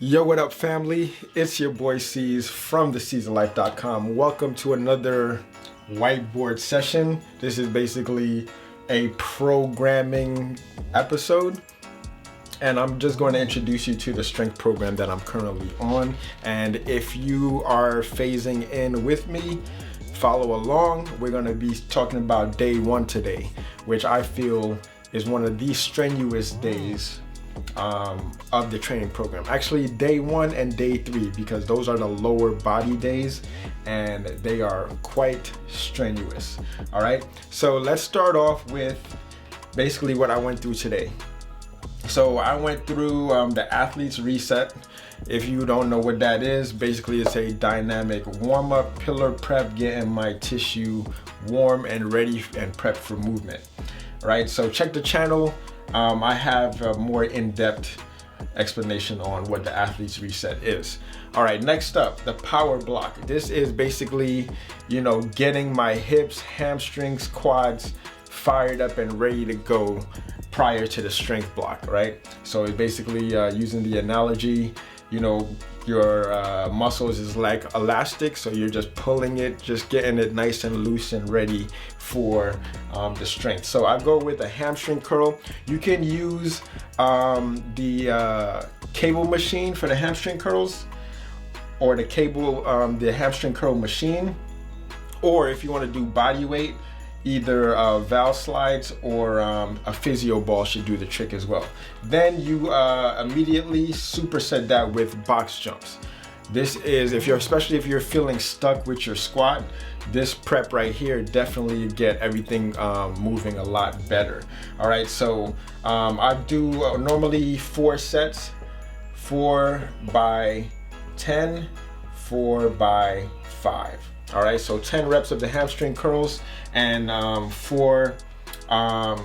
Yo, what up, family? It's your boy C's from theseasonlife.com. Welcome to another whiteboard session. This is basically a programming episode, and I'm just going to introduce you to the strength program that I'm currently on. And if you are phasing in with me, follow along. We're going to be talking about day one today, which I feel is one of the strenuous days of the training program. Actually, day one and day three, because those are the lower body days and they are quite strenuous. All right, so let's start off with basically what I went through today. So I went through the athlete's reset. If you don't know what that is, basically it's a dynamic warm-up, pillar prep, getting my tissue warm and ready and prepped for movement. Right, so check the channel. I have a more in-depth explanation on what the athlete's reset is. All right, next up, the power block. This is basically, getting my hips, hamstrings, quads fired up and ready to go prior to the strength block, right? So it's basically using the analogy, your muscles is like elastic, so you're just pulling it, just getting it nice and loose and ready for the strength. So I go with a hamstring curl. You can use the cable machine for the hamstring curls, or the hamstring curl machine, or if you want to do body weight, either Val slides or a physio ball should do the trick as well. Then you immediately superset that with box jumps. This is, especially if you're feeling stuck with your squat, this prep right here definitely get everything moving a lot better. All right, so I do normally 4 sets, 4 by 10, 4 by 5. All right, so 10 reps of the hamstring curls and 4 by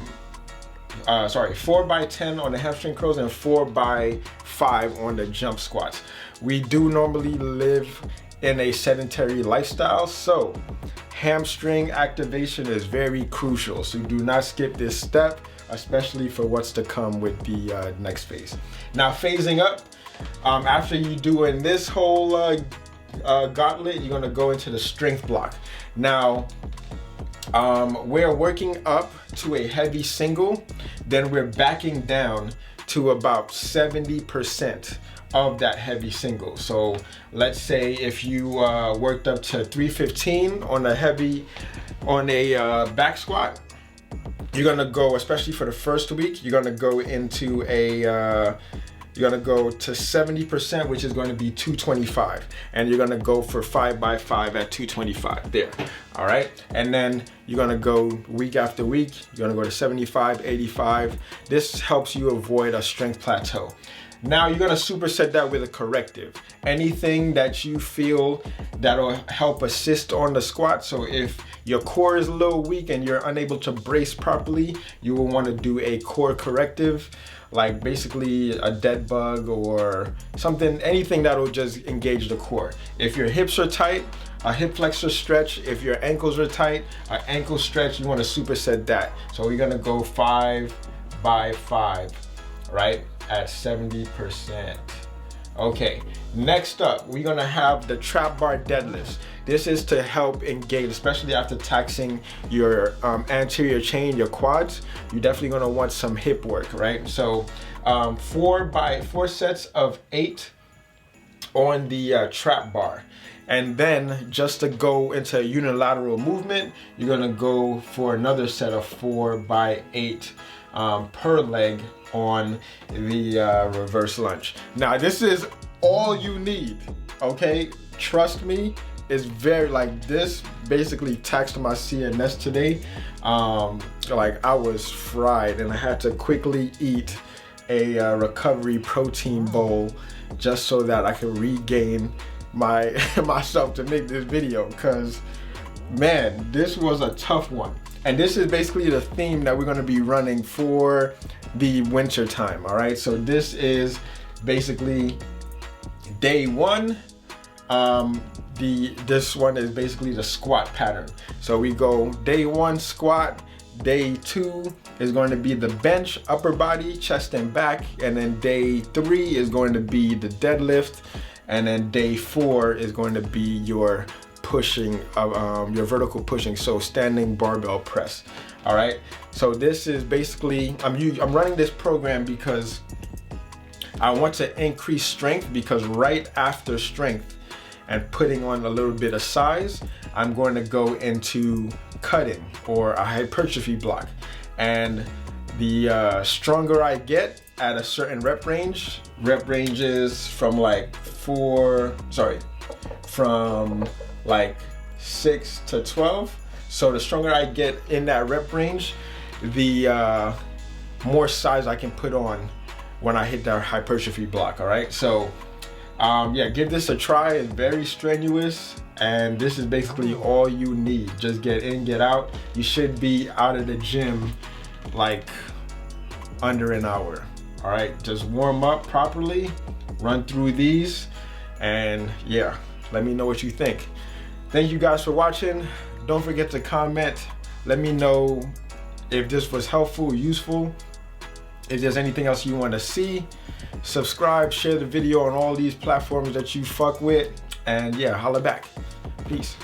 10 on the hamstring curls and 4 by 5 on the jump squats. We do normally live in a sedentary lifestyle, so hamstring activation is very crucial. So do not skip this step, especially for what's to come with the next phase. Now, phasing up, after you doing this whole gauntlet, you're gonna go into the strength block. Now, we're working up to a heavy single, then we're backing down to about 70% of that heavy single. So let's say if you worked up to 315 on a back squat, you're gonna go, especially for the first week, you're gonna go into you're gonna go to 70%, which is going to be 225, and you're gonna go for 5 by 5 at 225 there. All right, and then you're gonna go week after week, you're gonna go to 75, 85. This helps you avoid a strength plateau. Now you're gonna superset that with a corrective. Anything that you feel that'll help assist on the squat. So if your core is a little weak and you're unable to brace properly, you will wanna do a core corrective, like basically a dead bug or something, anything that'll just engage the core. If your hips are tight, a hip flexor stretch. If your ankles are tight, an ankle stretch, you wanna superset that. So we're gonna go 5 by 5, right? At 70%. Okay, next up, we're gonna have the trap bar deadlifts. This is to help engage, especially after taxing your anterior chain, your quads. You're definitely gonna want some hip work, right? So 4 sets of 8 on the trap bar. And then just to go into unilateral movement, you're gonna go for another set of 4 by 8 per leg on the reverse lunge. Now, this is all you need, okay? Trust me, it's very, this basically taxed my CNS today. I was fried and I had to quickly eat a recovery protein bowl just so that I could regain myself to make this video, because man, this was a tough one. And this is basically the theme that we're gonna be running for the winter time, all right? So this is basically day one. This one is basically the squat pattern. So we go day one squat, Day 2 is going to be the bench, upper body, chest and back. And then day 3 is going to be the deadlift. And then day 4 is going to be your pushing, your vertical pushing, so standing barbell press. All right, so this is basically, I'm running this program because I want to increase strength, because right after strength and putting on a little bit of size, I'm going to go into cutting or a hypertrophy block. And the stronger I get at a certain rep ranges from like from like 6 to 12. So the stronger I get in that rep range, the more size I can put on when I hit that hypertrophy block. All right, so yeah, give this a try. It's very strenuous, and this is basically all you need. Just get in, get out. You should be out of the gym like under an hour. All right, just warm up properly, run through these, and yeah, let me know what you think. Thank you guys for watching. Don't forget to comment. Let me know if this was helpful, useful. If there's anything else you want to see, subscribe, share the video on all these platforms that you fuck with, and yeah, holla back. Peace.